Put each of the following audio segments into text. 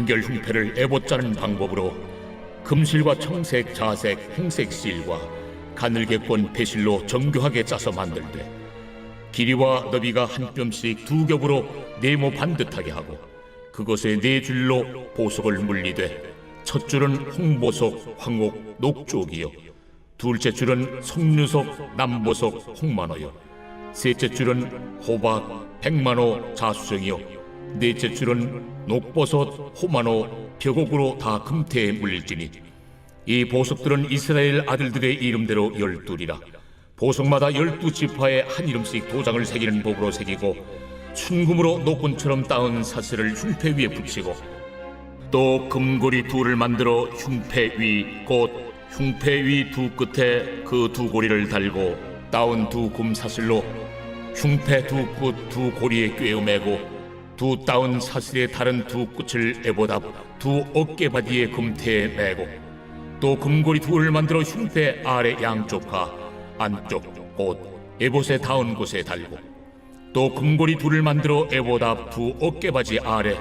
판결 흉패를 에봇 짜는 방법으로 금실과 청색, 자색, 홍색 실과 가늘게 꼰 배실로 정교하게 짜서 만들되 길이와 너비가 한 뼘씩 두 겹으로 네모 반듯하게 하고 그것에 네 줄로 보석을 물리되 첫 줄은 홍보석, 황옥, 녹쪽이요 둘째 줄은 석류석, 남보석, 홍만호요 셋째 줄은 호박, 백만호, 자수정이요 넷째 줄은 녹버섯, 호만호, 벽옥으로 다 금태에 물릴지니 이 보석들은 이스라엘 아들들의 이름대로 12이라 보석마다 12지파에 한 이름씩 도장을 새기는 법으로 새기고 순금으로 노끈처럼 따은 사슬을 흉패 위에 붙이고 또 금고리 둘을 만들어 흉패 위 곧 흉패 위 두 끝에 그 두 고리를 달고 따은 두 금사슬로 흉패 두 끝 두 고리에 꿰어 매고 두 따은 사슬의 다른 두 끝을 에봇 앞 두 어깨바디의 금태에 매고 또 금고리 둘을 만들어 흉패 아래 양쪽과 안쪽 곧 에봇에 닿은 곳에 달고 또 금고리 둘을 만들어 에봇 앞 두 어깨바지 아래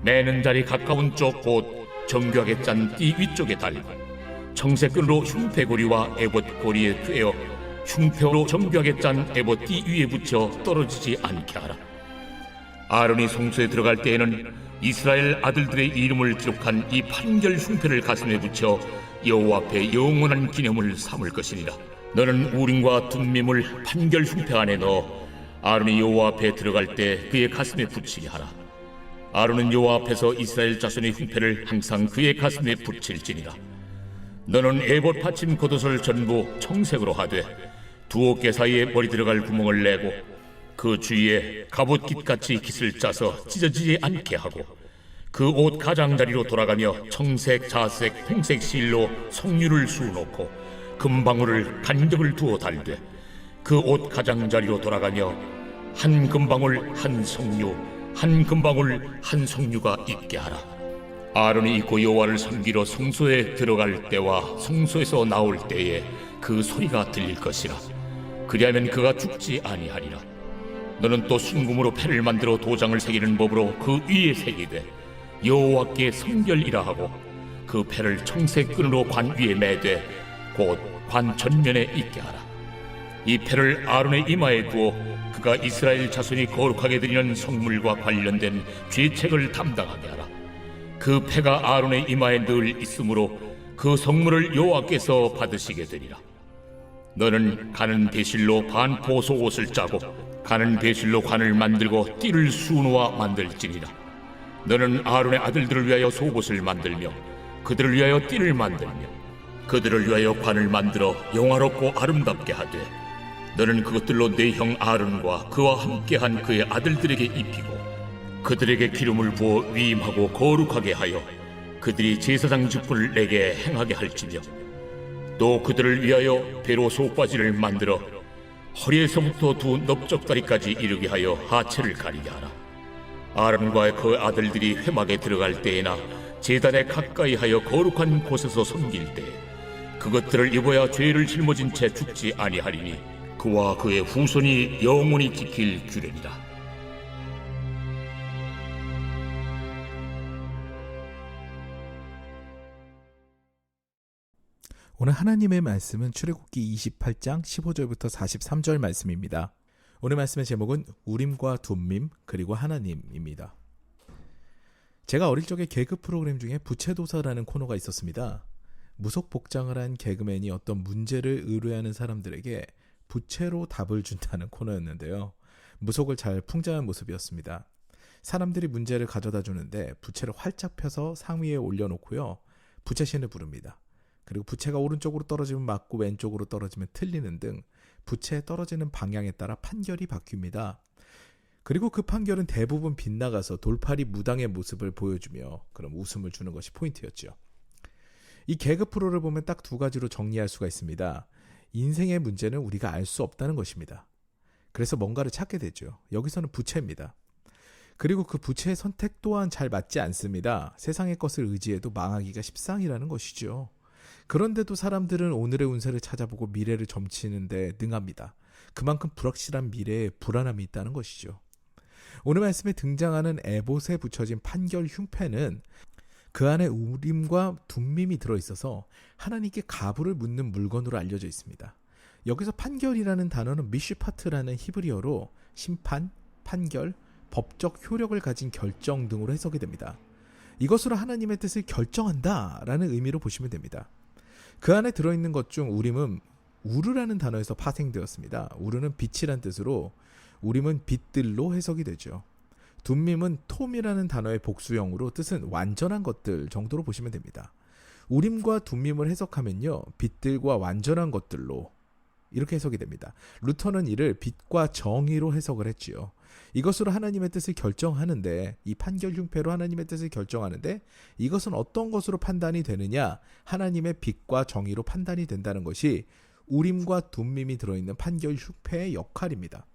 매는 자리 가까운 쪽 곧 정교하게 짠 띠 위쪽에 달고 청색끈으로 흉패고리와 에봇 고리에 꿰어 흉패로 정교하게 짠 에봇 띠 위에 붙여 떨어지지 않게 하라. 아론이 성소에 들어갈 때에는 이스라엘 아들들의 이름을 기록한 이 판결 흉패를 가슴에 붙여 여호와 앞에 영원한 기념을 삼을 것이니라. 너는 우림과 둠밈을 판결 흉패 안에 넣어 아론이 여호와 앞에 들어갈 때 그의 가슴에 붙이게 하라. 아론은 여호와 앞에서 이스라엘 자손의 흉패를 항상 그의 가슴에 붙일지니라. 너는 에봇 받침 겉옷을 전부 청색으로 하되 두 어깨 사이에 머리 들어갈 구멍을 내고 그 주위에 갑옷깃같이 깃을 짜서 찢어지지 않게 하고 그 옷 가장자리로 돌아가며 청색, 자색, 홍색 실로 석류를 수놓고 금방울을 간격을 두어 달되 그 옷 가장자리로 돌아가며 한 금방울 한 석류 한 금방울 한 석류가 있게 하라. 아론이 입고 여호와를 섬기러 성소에 들어갈 때와 성소에서 나올 때에 그 소리가 들릴 것이라. 그리하면 그가 죽지 아니하리라. 너는 또 순금으로 패를 만들어 도장을 새기는 법으로 그 위에 새기되 여호와께 성결이라 하고 그 패를 청색 끈으로 관 위에 매되 곧 관 전면에 있게 하라. 이 패를 아론의 이마에 두어 그가 이스라엘 자손이 거룩하게 드리는 성물과 관련된 죄책을 담당하게 하라. 그 패가 아론의 이마에 늘 있으므로 그 성물을 여호와께서 받으시게 되리라. 너는 가는 배실로 반포 속옷을 짜고 가는 배실로 관을 만들고 띠를 수놓아 만들지니라. 너는 아론의 아들들을 위하여 속옷을 만들며 그들을 위하여 띠를 만들며 그들을 위하여 관을 만들어 영화롭고 아름답게 하되 너는 그것들로 네 형 아론과 그와 함께한 그의 아들들에게 입히고 그들에게 기름을 부어 위임하고 거룩하게 하여 그들이 제사장 직분을 내게 행하게 할지며 또 그들을 위하여 배로 속바지를 만들어 허리에서부터 두 넓적다리까지 이르게 하여 하체를 가리게 하라. 아론과 그 아들들이 회막에 들어갈 때에나 제단에 가까이 하여 거룩한 곳에서 섬길 때에 그것들을 입어야 죄를 짊어진 채 죽지 아니하리니 그와 그의 후손이 영원히 지킬 규례니라. 오늘 하나님의 말씀은 출애굽기 28장 15절부터 43절 말씀입니다. 오늘 말씀의 제목은 우림과 둠밈 그리고 하나님입니다. 제가 어릴 적에 개그 프로그램 중에 부채도사라는 코너가 있었습니다. 무속복장을 한 개그맨이 어떤 문제를 의뢰하는 사람들에게 부채로 답을 준다는 코너였는데요. 무속을 잘 풍자한 모습이었습니다. 사람들이 문제를 가져다 주는데 부채를 활짝 펴서 상위에 올려놓고요. 부채신을 부릅니다. 그리고 부채가 오른쪽으로 떨어지면 맞고 왼쪽으로 떨어지면 틀리는 등 부채에 떨어지는 방향에 따라 판결이 바뀝니다. 그리고 그 판결은 대부분 빗나가서 돌팔이 무당의 모습을 보여주며 그럼 웃음을 주는 것이 포인트였죠. 이 개그 프로를 보면 딱 두 가지로 정리할 수가 있습니다. 인생의 문제는 우리가 알 수 없다는 것입니다. 그래서 뭔가를 찾게 되죠. 여기서는 부채입니다. 그리고 그 부채의 선택 또한 잘 맞지 않습니다. 세상의 것을 의지해도 망하기가 십상이라는 것이죠. 그런데도 사람들은 오늘의 운세를 찾아보고 미래를 점치는데 능합니다. 그만큼 불확실한 미래에 불안함이 있다는 것이죠. 오늘 말씀에 등장하는 에봇에 붙여진 판결 흉패는 그 안에 우림과 둠밈이 들어있어서 하나님께 가부를 묻는 물건으로 알려져 있습니다. 여기서 판결이라는 단어는 미슈파트라는 히브리어로 심판, 판결, 법적 효력을 가진 결정 등으로 해석이 됩니다. 이것으로 하나님의 뜻을 결정한다 라는 의미로 보시면 됩니다. 그 안에 들어있는 것 중 우림은 우르라는 단어에서 파생되었습니다. 우르는 빛이란 뜻으로 우림은 빛들로 해석이 되죠. 둠밈은 톰이라는 단어의 복수형으로 뜻은 완전한 것들 정도로 보시면 됩니다. 우림과 둠밈을 해석하면요, 빛들과 완전한 것들로 이렇게 해석이 됩니다. 루터는 이를 빛과 정의로 해석을 했지요. 이것으로 하나님의 뜻을 결정하는데, 이 판결 흉패로 하나님의 뜻을 결정하는데 이것은 어떤 것으로 판단이 되느냐, 하나님의 빛과 정의로 판단이 된다는 것이 우림과 둠밈이 들어있는 판결 흉패의 역할입니다.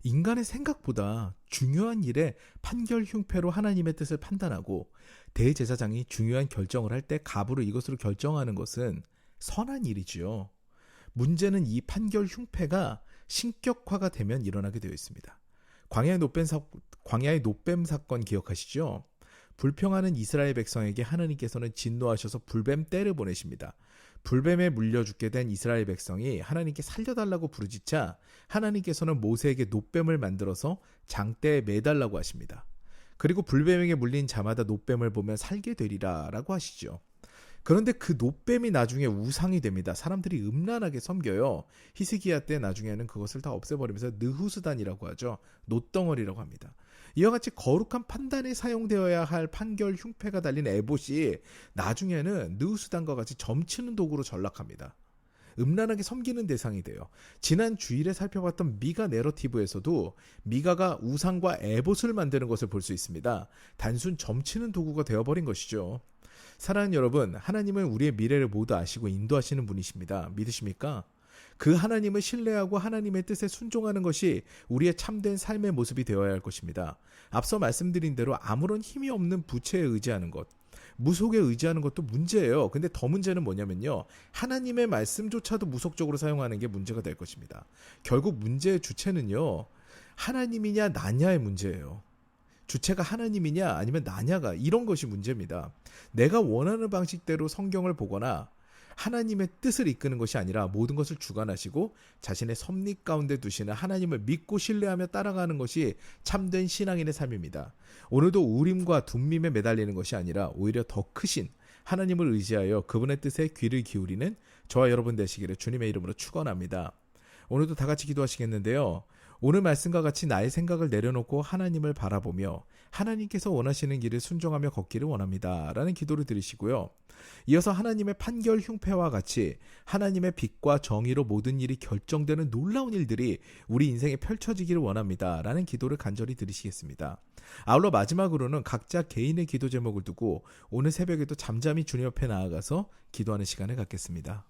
인간의 생각보다 중요한 일에 판결 흉패로 하나님의 뜻을 판단하고 대제사장이 중요한 결정을 할 때 가부로 이것으로 결정하는 것은 선한 일이지요. 문제는 이 판결 흉패가 신격화가 되면 일어나게 되어 있습니다. 광야의 노뱀 사건 기억하시죠? 불평하는 이스라엘 백성에게 하나님께서는 진노하셔서 불뱀 떼를 보내십니다. 불뱀에 물려 죽게 된 이스라엘 백성이 하나님께 살려달라고 부르짖자 하나님께서는 모세에게 노뱀을 만들어서 장대에 매달라고 하십니다. 그리고 불뱀에게 물린 자마다 노뱀을 보면 살게 되리라 라고 하시죠. 그런데 그 노뱀이 나중에 우상이 됩니다. 사람들이 음란하게 섬겨요. 히스기야 때 나중에는 그것을 다 없애버리면서 느후스단이라고 하죠. 놋덩어리라고 합니다. 이와 같이 거룩한 판단에 사용되어야 할 판결 흉패가 달린 에봇이 나중에는 느후스단과 같이 점치는 도구로 전락합니다. 음란하게 섬기는 대상이 돼요. 지난 주일에 살펴봤던 미가 내러티브에서도 미가가 우상과 에봇을 만드는 것을 볼 수 있습니다. 단순 점치는 도구가 되어버린 것이죠. 사랑하는 여러분, 하나님은 우리의 미래를 모두 아시고 인도하시는 분이십니다. 믿으십니까? 그 하나님을 신뢰하고 하나님의 뜻에 순종하는 것이 우리의 참된 삶의 모습이 되어야 할 것입니다. 앞서 말씀드린 대로 아무런 힘이 없는 부채에 의지하는 것, 무속에 의지하는 것도 문제예요. 근데 더 문제는 뭐냐면요, 하나님의 말씀조차도 무속적으로 사용하는 게 문제가 될 것입니다. 결국 문제의 주체는요, 하나님이냐 나냐의 문제예요. 주체가 하나님이냐 아니면 나냐가, 이런 것이 문제입니다. 내가 원하는 방식대로 성경을 보거나 하나님의 뜻을 이끄는 것이 아니라 모든 것을 주관하시고 자신의 섭리 가운데 두시는 하나님을 믿고 신뢰하며 따라가는 것이 참된 신앙인의 삶입니다. 오늘도 우림과 둠밈에 매달리는 것이 아니라 오히려 더 크신 하나님을 의지하여 그분의 뜻에 귀를 기울이는 저와 여러분 되시기를 주님의 이름으로 축원합니다. 오늘도 다 같이 기도하시겠는데요. 오늘 말씀과 같이 나의 생각을 내려놓고 하나님을 바라보며 하나님께서 원하시는 길을 순종하며 걷기를 원합니다 라는 기도를 드리시고요. 이어서 하나님의 판결 흉패와 같이 하나님의 빛과 정의로 모든 일이 결정되는 놀라운 일들이 우리 인생에 펼쳐지기를 원합니다 라는 기도를 간절히 드리시겠습니다. 아울러 마지막으로는 각자 개인의 기도 제목을 두고 오늘 새벽에도 잠잠히 주님 앞에 나아가서 기도하는 시간을 갖겠습니다.